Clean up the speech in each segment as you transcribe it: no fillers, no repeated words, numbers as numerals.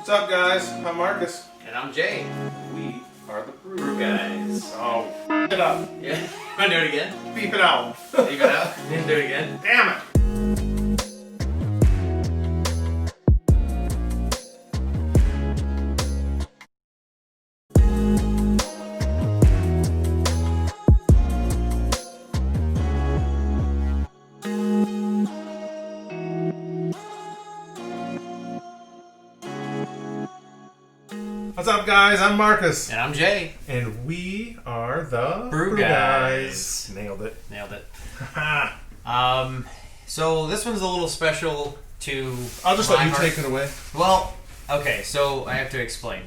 What's up, guys? I'm Marcus. And I'm Jay. We are the BrewGuys. Oh, it up. Yeah. Wanna do it again? Beep it out. Leave it out. Didn't do it again. Damn it. What's up, guys? I'm Marcus. And I'm Jay. And we are the BrewGuys. Nailed it. Nailed it. So this one's a little special to I'll just let you take it away. Well, okay, so I have to explain.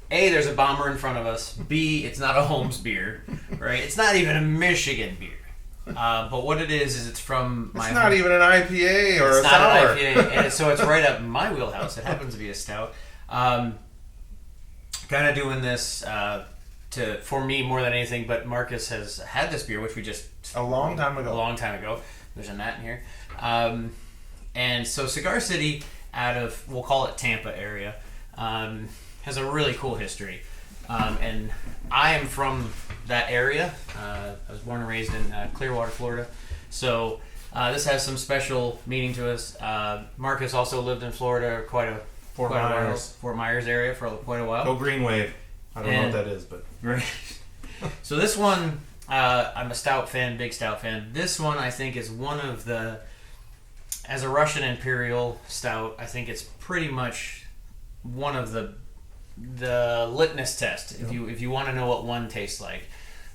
A, there's a bomber in front of us. B, it's not a Holmes beer, right? It's not even a Michigan beer. But what it is it's from my It's not even an IPA or it's a not sour. an IPA, and so it's right up my wheelhouse. It happens to be a stout. Kind of doing this for me more than anything, but Marcus has had this beer, which we just A long time ago. There's a gnat in here. And so Cigar City, out of, we'll call it Tampa area, has a really cool history. And I am from that area. I was born and raised in Clearwater, Florida. So this has some special meaning to us. Marcus also lived in Florida Fort Myers. Fort Myers area for quite a while. Go Green Wave. I don't know what that is, but... Right. So this one, I'm a stout fan, big stout fan. This one I think is one of the, as a Russian Imperial stout, I think it's pretty much one of the litmus test, if you want to know what one tastes like.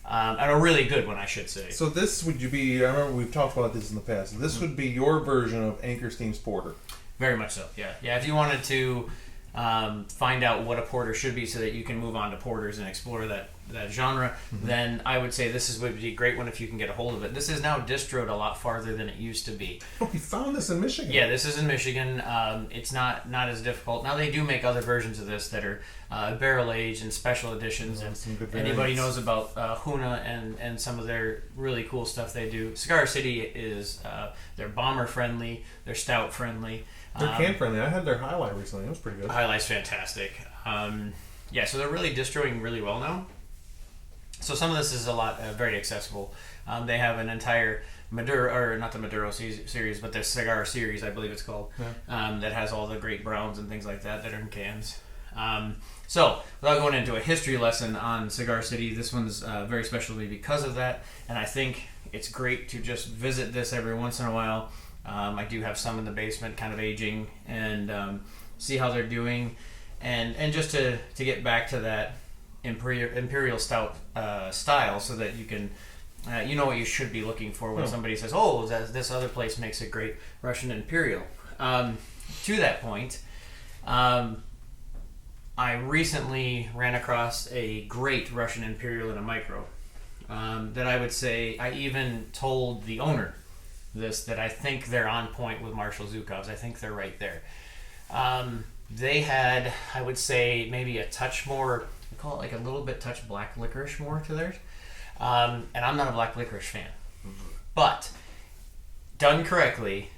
And a really good one, I should say. So this would you be, I remember we've talked about this in the past, this would be your version of Anchor Steam's Porter. Very much so, yeah. Yeah, if you wanted to find out what a porter should be so that you can move on to porters and explore that genre, then I would say this would be a great one if you can get a hold of it. This is now distroed a lot farther than it used to be. Oh, we found this in Michigan. Yeah, this is in Michigan. It's not as difficult. Now they do make other versions of this that are barrel aged and special editions. Yeah, and some good anybody variants. knows about Huna and some of their really cool stuff they do. Cigar City is they're bomber friendly. They're stout friendly. They're can friendly. I had their highlight recently. It was pretty good. Highlight's fantastic. Yeah, so they're really distroing really well now. So some of this is a lot very accessible. They have an entire Maduro, or not the Maduro series, but the Cigar series, I believe it's called, that has all the great browns and things like that are in cans. So without going into a history lesson on Cigar City, this one's very special to me because of that, and I think it's great to just visit this every once in a while. I do have some in the basement kind of aging, and see how they're doing, and just to get back to that Imperial stout style, so that you can you know what you should be looking for when somebody says, oh, this other place makes a great Russian Imperial. To that point, I recently ran across a great Russian Imperial in a micro that I would say I even told the owner that I think they're on point with Marshal Zhukov's. I think they're right there. They had, I would say, maybe a touch more, I call it like a little bit touch black licorice more to theirs. And I'm not a black licorice fan. But done correctly,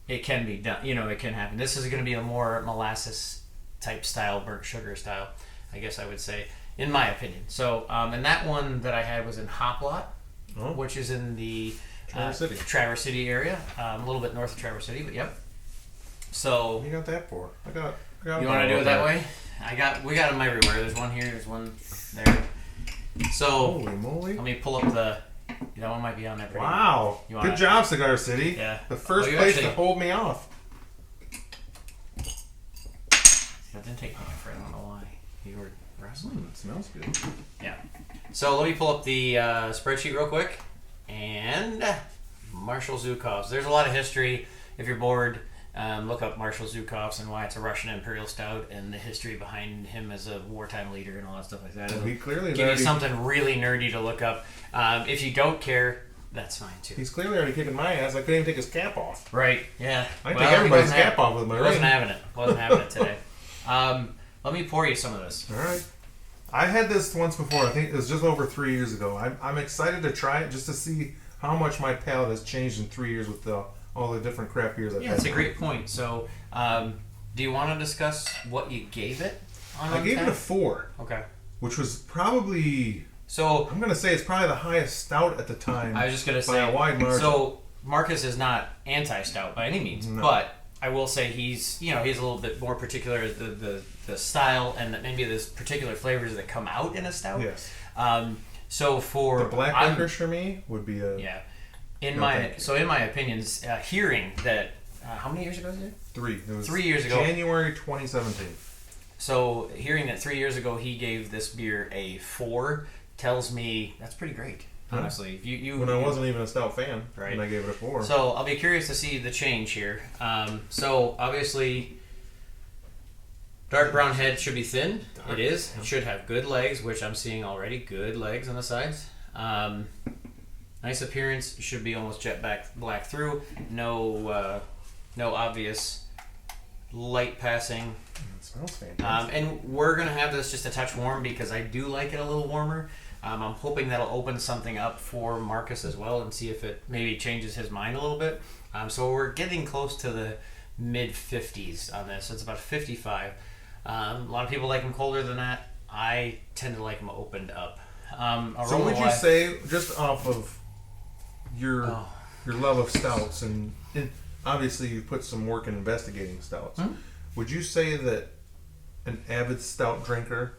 it can be done. You know, it can happen. This is going to be a more molasses type style, burnt sugar style, I guess I would say, in my opinion. So, and that one that I had was in Hoplot, which is in the Traverse City area, a little bit north of Traverse City, but yep. So What you got that for? I got you want to do it that way? We got them everywhere. There's one here. There's one there. So holy moly! Let me pull up that one might be on there. Wow! Good job, Cigar City. Yeah. The first place to hold me off. That didn't take me for I don't know why. You were wrestling. It smells good. Yeah. So let me pull up the spreadsheet real quick. And Marshal Zhukov's. There's a lot of history. If you're bored, look up Marshal Zhukov's and why it's a Russian Imperial Stout and the history behind him as a wartime leader and all that stuff like that. Well, he clearly give you something really nerdy to look up. If you don't care, that's fine too. He's clearly already kicking my ass. I couldn't even take his cap off. Right, yeah. I take everybody's cap off with my ring. Wasn't having it today. Let me pour you some of this. All right. I had this once before. I think it was just over 3 years ago. I'm excited to try it just to see how much my palate has changed in 3 years with all the different craft beers I've had. Yeah, it's a great point. So Do you want to discuss what you gave it on I gave it a Untappd? 4. Okay. Which was probably... So I'm going to say it's probably the highest stout at the time. I was just going to by say... a wide margin. So Marcus is not anti-stout by any means, No. but I will say he's a little bit more particular the style and maybe the particular flavors that come out in a stout. Yes. So for The black licorice for me would be a... Yeah. thank you. In my opinions, hearing that how many years ago is it? 3. It was 3 years ago. January 2017. So hearing that 3 years ago he gave this beer a 4 tells me that's pretty great. Honestly, When I wasn't even a stout fan, right. and I gave it a 4. So I'll be curious to see the change here. So obviously, dark brown head should be thin. Dark. It is. It should have good legs, which I'm seeing already. Good legs on the sides. Nice appearance. Should be almost jet black through. No obvious light passing. It smells fantastic. And we're gonna have this just a touch warm because I do like it a little warmer. I'm hoping that'll open something up for Marcus as well and see if it maybe changes his mind a little bit. So we're getting close to the mid 50s on this. It's about 55. A lot of people like them colder than that. I tend to like them opened up. So would you say, just off of your love of stouts, and obviously you put some work in investigating stouts, would you say that an avid stout drinker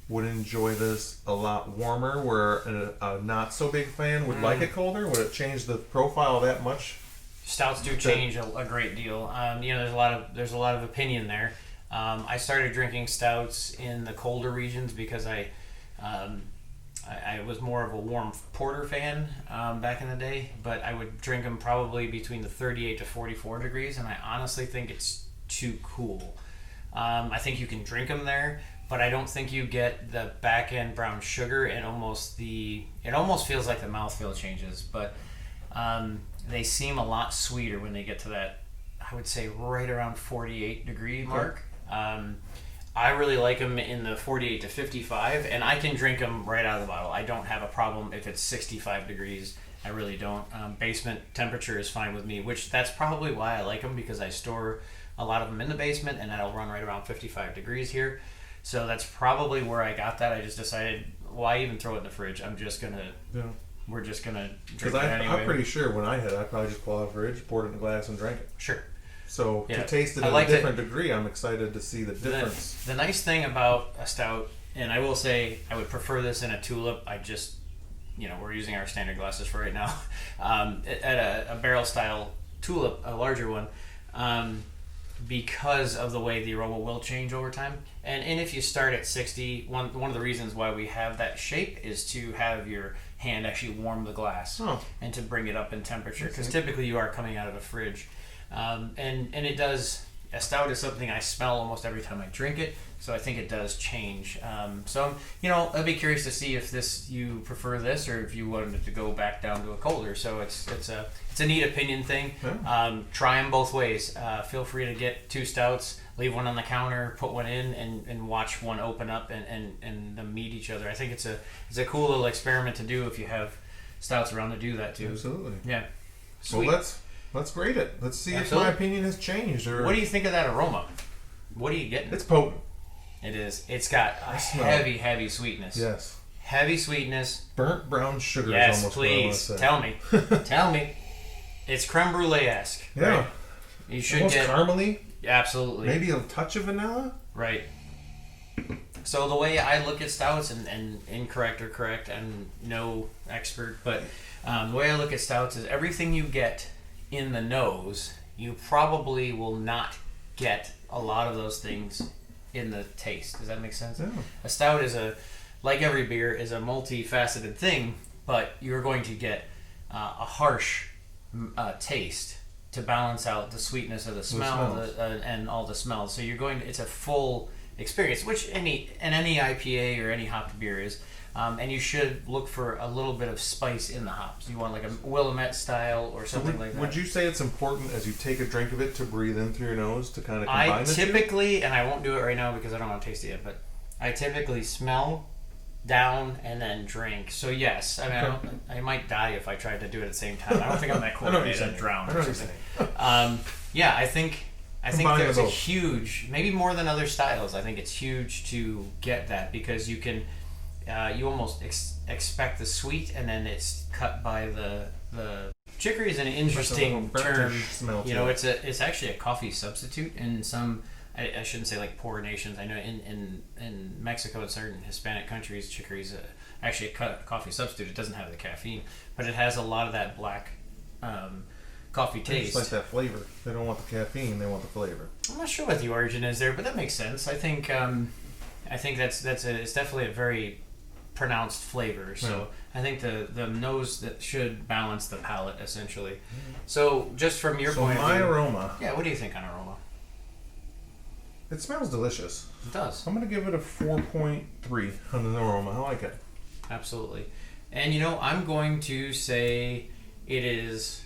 would enjoy this a lot warmer, where a not so big fan would like it colder? Would it change the profile that much? Stouts do change a great deal. There's a lot of opinion there. I started drinking stouts in the colder regions because I was more of a warm porter fan back in the day, but I would drink them probably between the 38 to 44 degrees, and I honestly think it's too cool. I think you can drink them there, but I don't think you get the back end brown sugar and it almost feels like the mouthfeel changes, but they seem a lot sweeter when they get to that, I would say right around 48 degree mark. I really like them in the 48 to 55, and I can drink them right out of the bottle. I don't have a problem if it's 65 degrees. I really don't. Basement temperature is fine with me, which that's probably why I like them, because I store a lot of them in the basement, and that'll run right around 55 degrees here. So that's probably where I got that. I just decided, why even throw it in the fridge? I'm just gonna, we're just gonna drink it anyway. I'm pretty sure when I had it, I probably just pulled out of the fridge, poured it in a glass, and drank it. Sure. So to taste it at a different degree, I'm excited to see the difference. The nice thing about a stout, and I will say I would prefer this in a tulip. We're using our standard glasses for right now. At a barrel style tulip, a larger one, because of the way the aroma will change over time. And if you start at 60, one of the reasons why we have that shape is to have your hand actually warm the glass and to bring it up in temperature, because typically you are coming out of a fridge. And it does, a stout is something I smell almost every time I drink it, so I think it does change. So I'd be curious to see if you prefer this, or if you wanted it to go back down to a colder. So it's a neat opinion thing. Try them both ways. Feel free to get 2 stouts, leave one on the counter, put one in, and watch one open up and them meet each other. I think it's a cool little experiment to do if you have stouts around to do that too. Absolutely. Yeah. Sweet. Well, let's grade it. Let's see if my opinion has changed. Or what do you think of that aroma? What are you getting? It's potent. It is. It's got a heavy sweetness. Yes. Heavy sweetness. Burnt brown sugar is Yes, almost please. what I want to say. Tell me. Tell me. It's creme brulee-esque. Yeah. Right? You should almost get... caramely. Absolutely. Maybe a touch of vanilla. Right. So the way I look at stouts, and incorrect or correct, I'm no expert, but the way I look at stouts is everything you get in the nose, you probably will not get a lot of those things in the taste. Does that make sense? Yeah. A stout is like every beer, is a multifaceted thing, but you're going to get a harsh taste to balance out the sweetness of the smell and all the smells. So it's a full experience, which any IPA or any hopped beer is. And you should look for a little bit of spice in the hops. You want like a Willamette style or something like that. Would you say it's important as you take a drink of it to breathe in through your nose to kind of combine the two? I typically, and I won't do it right now because I don't want to taste it yet, but I typically smell down and then drink. So yes, I mean, I might die if I tried to do it at the same time. I don't think I'm that cool. I'd drown or something. Yeah, I think I think there's a huge, maybe more than other styles. I think it's huge to get that because you can, you almost expect the sweet, and then it's cut by the chicory is an interesting term. You know, it's actually a coffee substitute in some. I shouldn't say like poor nations. I know in Mexico and certain Hispanic countries, chicory is actually a coffee substitute. It doesn't have the caffeine, but it has a lot of that black coffee taste. It's like that flavor. They don't want the caffeine; they want the flavor. I'm not sure what the origin is there, but that makes sense. I think it's definitely a very pronounced flavor. So I think the nose that should balance the palate essentially. So just from your point of view, aroma. Yeah, what do you think on aroma? It smells delicious. It does. I'm gonna give it a 4.3 on the aroma. I like it. Absolutely. And you know, I'm going to say it is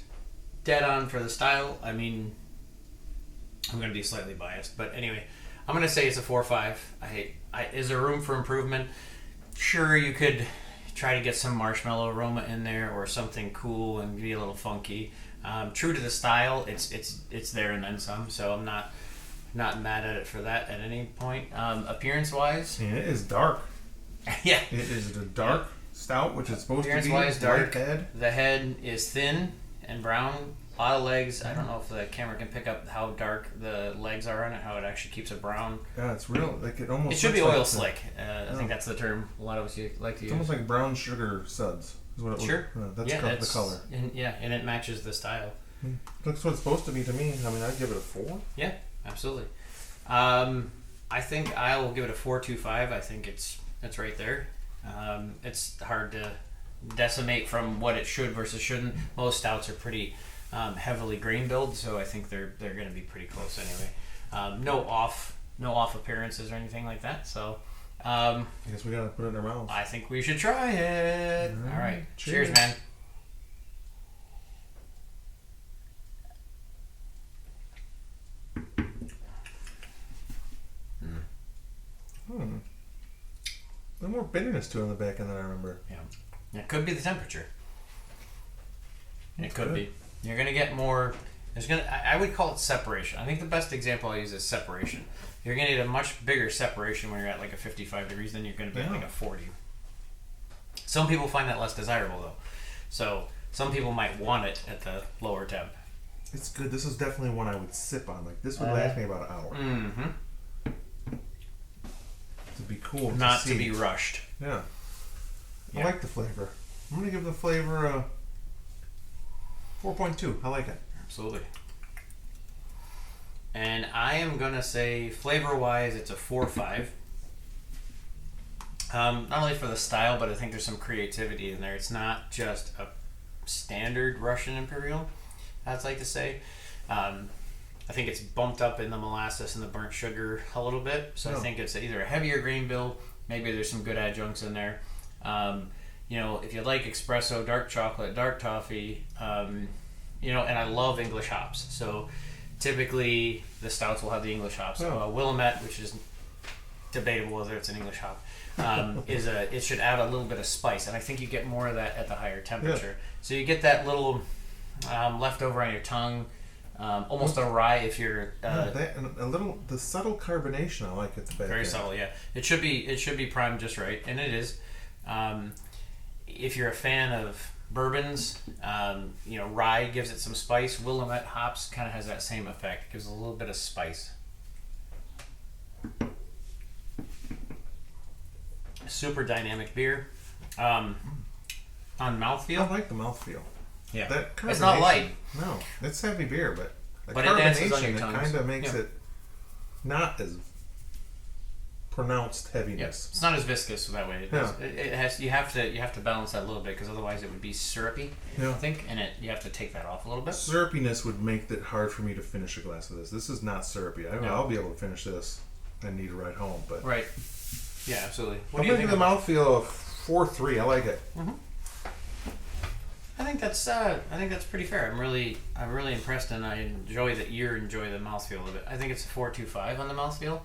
dead on for the style. I mean, I'm going to be slightly biased, but anyway, I'm going to say it's a 4.5. Is there room for improvement? Sure, you could try to get some marshmallow aroma in there or something cool and be a little funky. True to the style, it's there and then some. So I'm not mad at it for that at any point. Appearance wise, yeah, it is dark. Yeah, it is a dark stout, which is supposed to be appearance-wise dark. Head. The head is thin and brown. A lot of legs. I don't know if the camera can pick up how dark the legs are on it. How it actually keeps it brown. Yeah, it's real. Like it almost. It should be oil slick. I think that's the term a lot of us like to use. It's almost like brown sugar suds. Is what it sure. That's the color. And it matches the style. Looks what it's supposed to be to me. I mean, I'd give it a 4. Yeah, absolutely. I think I will give it a 4.25. I think it's right there. It's hard to decimate from what it should versus shouldn't. Most stouts are pretty heavily grain billed, so I think they're going to be pretty close anyway. No off appearances or anything like that. So I guess we gotta put it in our mouths. I think we should try it. All right. Cheers, man. A little more bitterness to it on the back end than I remember. Yeah. It could be the temperature. It could be. You're going to get more... I would call it separation. I think the best example I use is separation. You're going to get a much bigger separation when you're at like a 55 degrees than you're going to be at like a 40. Some people find that less desirable though. So some people might want it at the lower temp. It's good. This is definitely one I would sip on. Like this would last me about an hour. Mm-hmm. To be cool. Not to be rushed. Yeah. I like the flavor. I'm going to give the flavor a 4.2. I like it. Absolutely. And I am going to say flavor-wise, it's a 4.5. Not only for the style, but I think there's some creativity in there. It's not just a standard Russian Imperial, I'd like to say. I think it's bumped up in the molasses and the burnt sugar a little bit. So I think it's either a heavier grain bill, maybe there's some good adjuncts in there. You know, if you like espresso, dark chocolate, dark toffee, you know, and I love English hops. So typically the stouts will have the English hops. Willamette, which is debatable whether it's an English hop, it should add a little bit of spice. And I think you get more of that at the higher temperature. So you get that little leftover on your tongue. Almost a rye if you're and a little the subtle carbonation. I like it. Very subtle, yeah. It should be primed just right, and it is. If you're a fan of bourbons, you know, rye gives it some spice. Willamette hops kind of has that same effect. It gives a little bit of spice. Super dynamic beer. On mouthfeel, I like the mouthfeel. Yeah, that it's not light. No, it's heavy beer, but the it dances on your tongue. Kind of makes it not as pronounced heaviness. Yep. It's not as viscous that way. It has. You have to balance that a little bit because otherwise it would be syrupy. I think, and you have to take that off a little bit. Syrupiness would make it hard for me to finish a glass of this. This is not syrupy. I'll be able to finish this and need a ride home. But right. Yeah, absolutely. What do you think? The mouthfeel of 4.3. I like it. Mm-hmm. I think that's pretty fair. I'm really impressed, and I enjoy that you enjoy the mouthfeel of it. I think it's a 4.25 on the mouthfeel.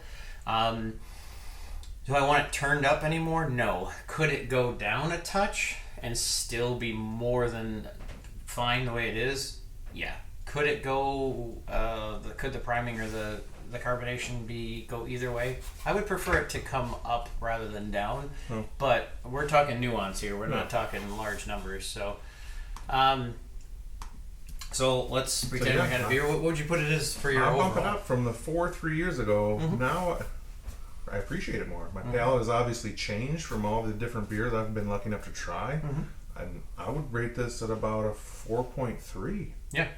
Do I want it turned up anymore? No. Could it go down a touch and still be more than fine the way it is? Yeah. Could it go? Could the priming or the carbonation go either way? I would prefer it to come up rather than down. Oh. But we're talking nuance here. We're not talking large numbers. So, so let's pretend we had a beer. What would you put it as for your overall? I'll bump it up from the 4 3 years ago. Now I appreciate it more. My palate has obviously changed from all the different beers I've been lucky enough to try. And I would rate this at about a 4.3. Yeah.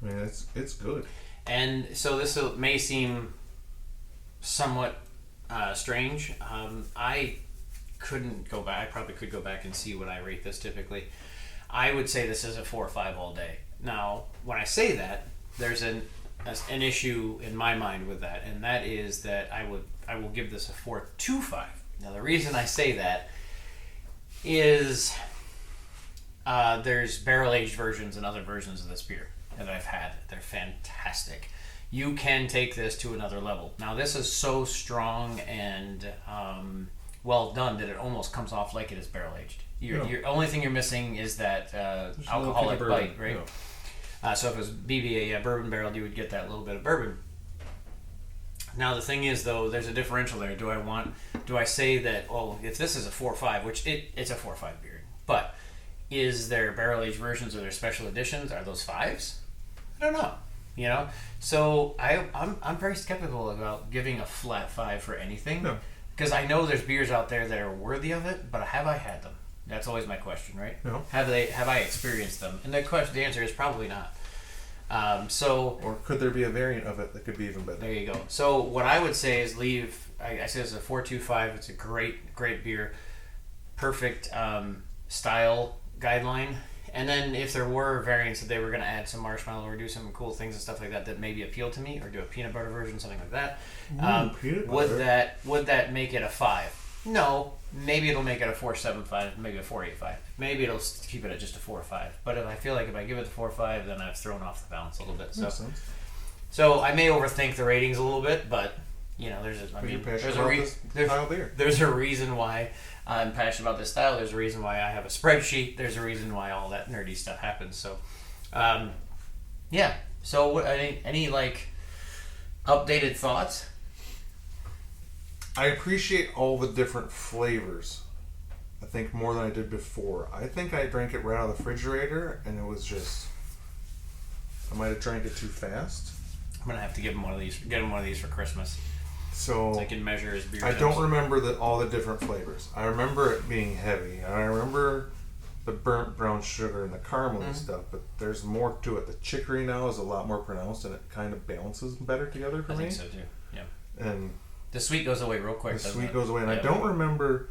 I mean, it's good. And so this may seem somewhat strange. I couldn't go back. I probably could go back and see what I rate this typically. I would say this is a 4 or 5 all day. Now, when I say that, there's an issue in my mind with that, and that is that I will give this a 4.25. Now, the reason I say that is there's barrel-aged versions and other versions of this beer that I've had. They're fantastic. You can take this to another level. Now, this is so strong and well done that it almost comes off like it is barrel-aged. Your only thing you're missing is that alcoholic bite, right? Yeah. So if it was BBA, bourbon barrel, you would get that little bit of bourbon. Now the thing is, though, there's a differential there. Do I say that, if this is a 4.5, which it's a 4.5 beer, but is there barrel-aged versions or there special editions? Are those 5s? I don't know. So I'm very skeptical about giving a flat 5 for anything, because I know there's beers out there that are worthy of it, but have I had them? That's always my question, right? No. Have I experienced them? And the answer is probably not. Or could there be a variant of it that could be even better? There you go. So what I would say is I say it's a 4.25. It's a great beer, perfect style guideline. And then if there were variants that they were going to add some marshmallow or do some cool things and stuff like that maybe appeal to me, or do a peanut butter version, something like that, would that make it a 5? No, maybe it'll make it a 4.75, maybe a 4.85. Maybe it'll keep it at just a 4.5. But I feel like if I give it a 4.5, then I've thrown off the balance a little bit. So I may overthink the ratings a little bit, but there's a reason why I'm passionate about this style. There's a reason why I have a spreadsheet. There's a reason why all that nerdy stuff happens. So, yeah. So any updated thoughts? I appreciate all the different flavors. I think more than I did before. I think I drank it right out of the refrigerator, and it was just, I might have drank it too fast. I'm gonna have to get him one of these for Christmas. So I can measure his beer. I don't remember all the different flavors. I remember it being heavy, and I remember the burnt brown sugar and the caramely stuff. But there's more to it. The chicory now is a lot more pronounced, and it kind of balances better together for me. I think so too. Yeah. And the sweet goes away real quick. The sweet goes away, and I don't remember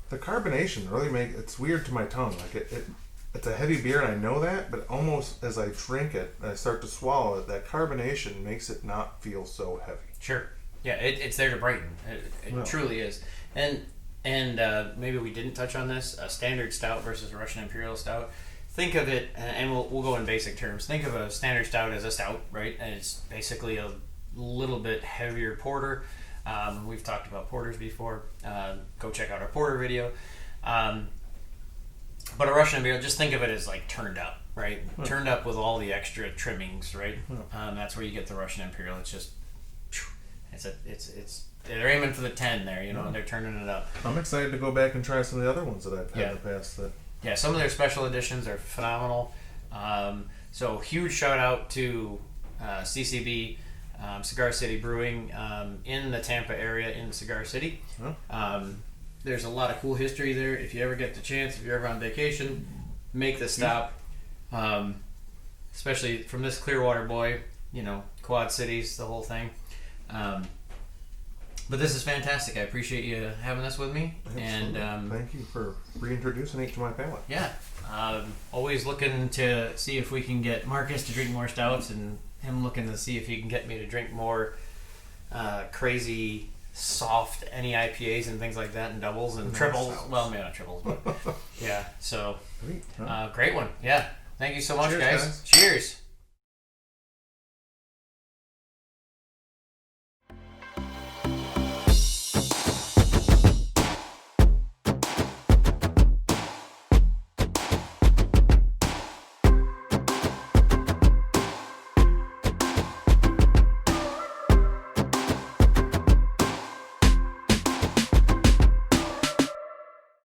the carbonation. Really it's weird to my tongue. Like it's a heavy beer, and I know that, but almost as I drink it and I start to swallow it, that carbonation makes it not feel so heavy. Sure. Yeah, it's there to brighten. It truly is. And maybe we didn't touch on this: a standard stout versus a Russian Imperial stout. Think of it, and we'll go in basic terms. Think of a standard stout as a stout, right? And it's basically a little bit heavier porter. We've talked about porters before. Go check out our porter video. But a Russian Imperial, just think of it as like turned up, right? Turned up with all the extra trimmings, right? That's where you get the Russian Imperial. It's just, they're aiming for the 10 there, and they're turning it up. I'm excited to go back and try some of the other ones that I've had in the past. Yeah, some of their special editions are phenomenal. So huge shout out to CCB. Cigar City Brewing in the Tampa area in Cigar City. There's a lot of cool history there. If you ever get the chance, if you're ever on vacation, make the stop. Especially from this Clearwater boy, Quad Cities, the whole thing. But this is fantastic. I appreciate you having this with me. Absolutely. And thank you for reintroducing it to my palate. Yeah. Always looking to see if we can get Marcus to drink more stouts, and him looking to see if he can get me to drink more crazy soft any IPAs and things like that, and doubles and triples. Well, maybe not triples, but yeah. So great one. Yeah. Thank you so much, guys. Cheers.